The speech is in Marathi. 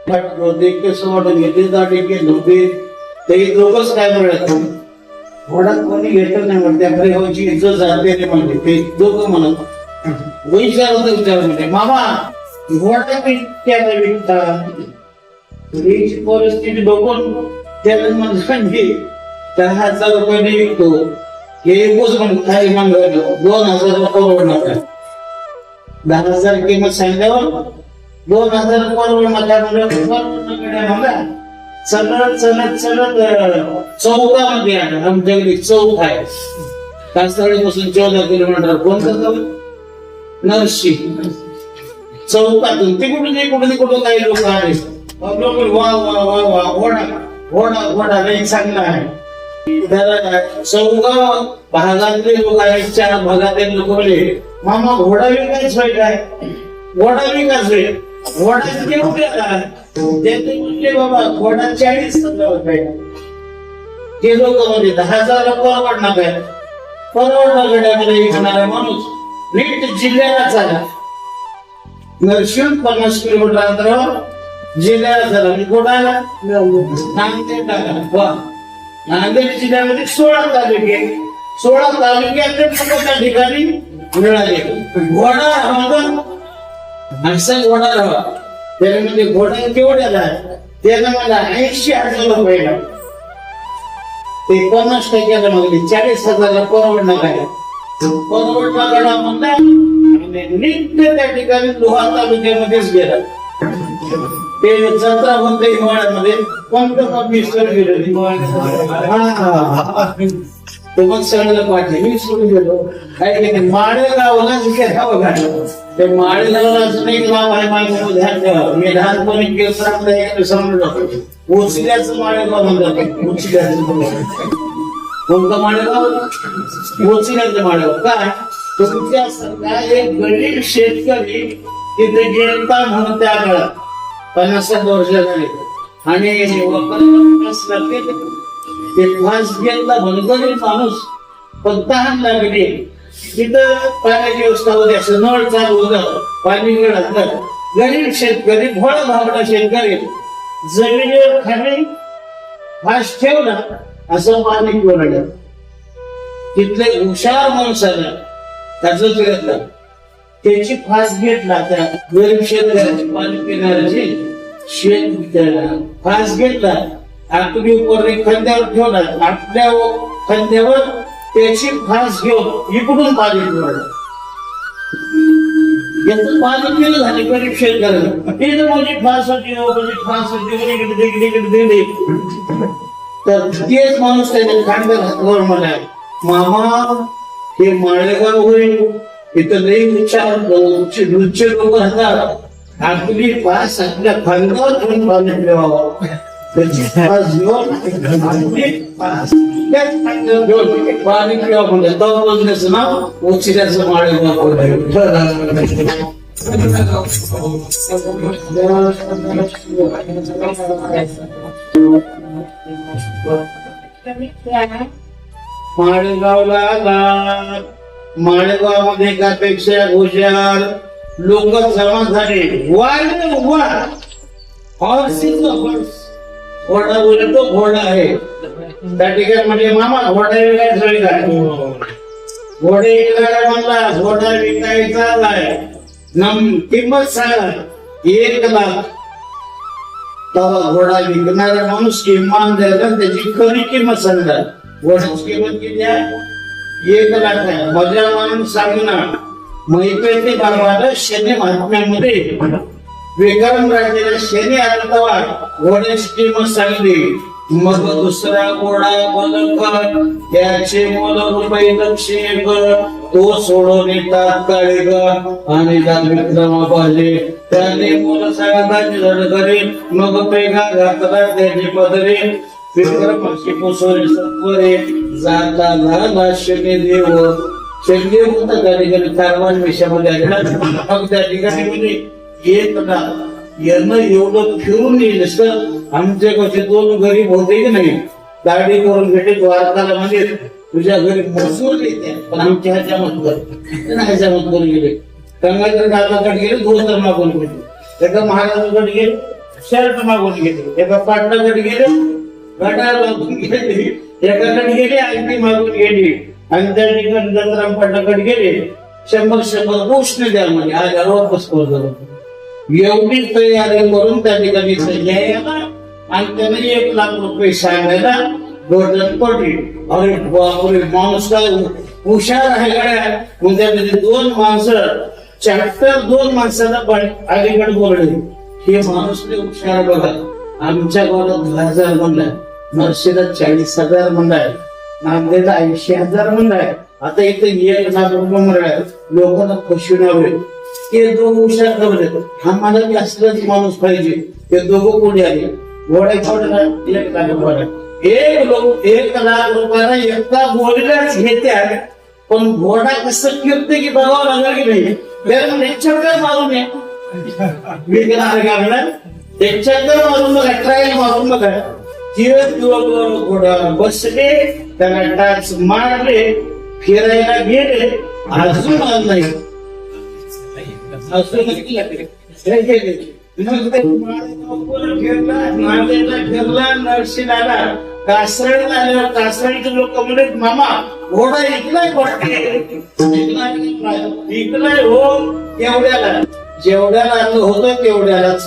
देख के सोडून घेतली जाते की झोपे ते लोकच काय म्हणत घोडात कोणी घेतलं नाही म्हणते आपल्या गावची इज्जत जाते रे म्हणते ते लोक म्हणत विचार म्हणजे मामा घोडा त्याला विकता पुढीची परिस्थिती बघून त्याला म्हणजे 10,000 रुपयाने विकतो हे एकच म्हणून काही मागलं 2,000 परवडणार 10,000 किंमत सांगितल्यावर 2,000 परवडणार चलत चलत चलत चौकामध्ये आलं आमच्याकडे चौक आहे कास्तवाडीपासून 14 किलोमीटर कोणतं चौक नरशी चौकातून ते कुठून काही लोक आले वा वा वा वा घोडा घोडा घोडा नाही चांगला आहे त्याला चौका भागातले लोक आहेत 4 भागातले लोक बोलले मामा घोडा विकायच होय काय घोडा विकायच होय घोडा केवढा ते म्हणले बाबा घोडा 40,000 रुपये ते लोक म्हणजे 10,000 परवडणार काय परवडणार गड्यामध्ये विकणारा माणूस नीट जिल्ह्याला चाला नरशिवून 50 किलोमीटर अंतरावर जिल्ह्याला झाला आणि घोडाला नांदेड आला नांदेड जिल्ह्यामध्ये 16 तालुके 16 तालुक्यात त्या ठिकाणी मिळाले घोडा हवा असा घोडा राहा त्यामध्ये घोडा केवढ्याला त्याला मला 80,000 रुपये ते 50% मागले 40,000 परवडणार काय परवडणार गडा म्हणला नित्य त्या ठिकाणी लोहा तालुक्यामध्येच गेला ते जत्रा म्हणते हिवाळ्यामध्ये कोणतं मिस्टर गेले तो मग सगळं पाठले मी सोडून गेलो काय की माळेगावला घ्यावं घातलं ते माळेगावला अजून एक गाव आहे माझं ध्यान ठेवा मी लहानपणी केसरामध्ये समजलं उचल्याचं माळेगाव म्हणतात उचल्याचं कोणतं माळेगाव उचल्याचं माळेगाव काय तुमच्यासारखा एक गरीब शेतकरी तिथे गेलता म्हणून त्या काळात 50 वर्ष झाले आणि ते फास घेतला म्हणून गरीब माणूस पण तहान लागली तिथं पाण्याची व्यवस्था होती असं नळ चालू होतं पाणी घातलं गरीब शेतकरी भोळा भावडा शेतकरी जमिनीवर खाली फास ठेवला असं पाणी पिवळलं तिथले हुशार माणसाला त्याच घेतला त्याची फास घेतला त्या गरीब शेतकऱ्याची पाणी पिणाऱ्याची शेत फास घेतला आपली खांद्यावर ठेवला आपल्या खांद्यावर त्याची फास घेऊन इकडून पाणी पिवळलं याच पाणी पिलं झाले गरीब शेतकऱ्याला ते माझी फास होती माझी फास होती तर तेच माणूस त्याच्या खांद्यावर हातवर मला मामा हे माळेगाव होईल इथं लई विचार रुचे लोक राहतात आपली पास आपल्या खांद्यावर घेऊन पाणी पिवावं त्याची पास घेऊन पाणी पिवा म्हणजे दवाखान्याचं नाव उचिऱ्याचं माळेगाव माळेगावला आला माळेगावमध्ये एकापेक्षा हुशार लोक जमा झाले घोडा बोलतो घोडा आहे त्या ठिकाणी म्हणजे मामा घोडा विकायचा काय घोडे विकायला म्हणला घोडा विकायचा आहे किंमत सांगा 1 लाख तेव्हा घोडा विकणारा माणूस किंमत द्यायला त्याची खरी किंमत सांगणार घोड्याची किंमत किती आहे 1 लाख आहे मजा म्हणून सांगणार मैत्रिणी बाबाला शनी महात्म्यामध्ये विक्रम राजाला शनी आला तेव्हा घोड्याची किंमत सांगली मग दुसरा घोडा बलकर त्याचे मोल रुपये 1,00,000 तो सोडून येतात काळेग आणि विक्रमा पाहिजे त्याने मोल सांगताची झडकरी मग पेगा घातला त्याची पदरी विक्रमाची पोसवली सत्वरे जाता झाला शनी देव शनिदेव होता त्या ठिकाणी कारवान विषयामध्ये मग त्या ठिकाणी म्हणजे येत ना यांना एवढं फिरून येईल तर आमच्या कसे 2 गरीब होते की नाही गाडी करून भेटे द्वारकाला म्हणजे तुझ्या घरी मजूर येते पण आमच्या ह्याच्यामध्ये गेले गंगाधर दादाकडे गेले 2 तर मागून भेटले एकदा महाराजांकडे गेले शर्ट मागून गेले, एका पाटलाकडे गेले, घड्याळ मागून गेले, एकाकडे गेले अंगठी मागून गेली, आणि त्या ठिकाणी दत्तराम पाटलाकडे गेले, 100 उष्ण द्या म्हणे, आज वापस करतो. एवढी तयारी करून त्या ठिकाणी यायला आणि त्याने 1 लाख रुपये सांगायला गोल्डन पडली. अरे बापरे, माणूस काय हुशार आहे गड्या. मग त्यामध्ये 2 माणसं, 2 माणसाला अलीकडे बोलले, हे माणूस हुशार बघा. आमच्या गावात 10,000 म्हणलाय, नरशीला 40,000 म्हणलाय, नांदेडला 80,000 म्हणलाय, आता इथे 1 लाख रुपये म्हणलाय. लोकांना फसवून हवे. ते 2 हुशार ठरले, आम्हाला बी असलाच माणूस पाहिजे. ते 2 कोणी आले, घोड्या घोड्याला 1 लाख रुपये, 1 लाख रुपयाला एका घोड्यालाच घेते. पण घोडा कसं फिरते की बघावं लागलं की नाही, त्याच्याकडे मारून नये त्याच्याकडे मारून बघा, ट्रायल मारून बघा. घोडा बसले, त्याला टाच मारले, फिरायला गेले, अजून नाही, अजून फिरला. नरशिला कासरला आल्यावर कासरचे लोक म्हणले, मामा घोडा ऐकलाय ऐकलाय हो, एवढ्याला जेवढ्याला होतं तेवढ्यालाच.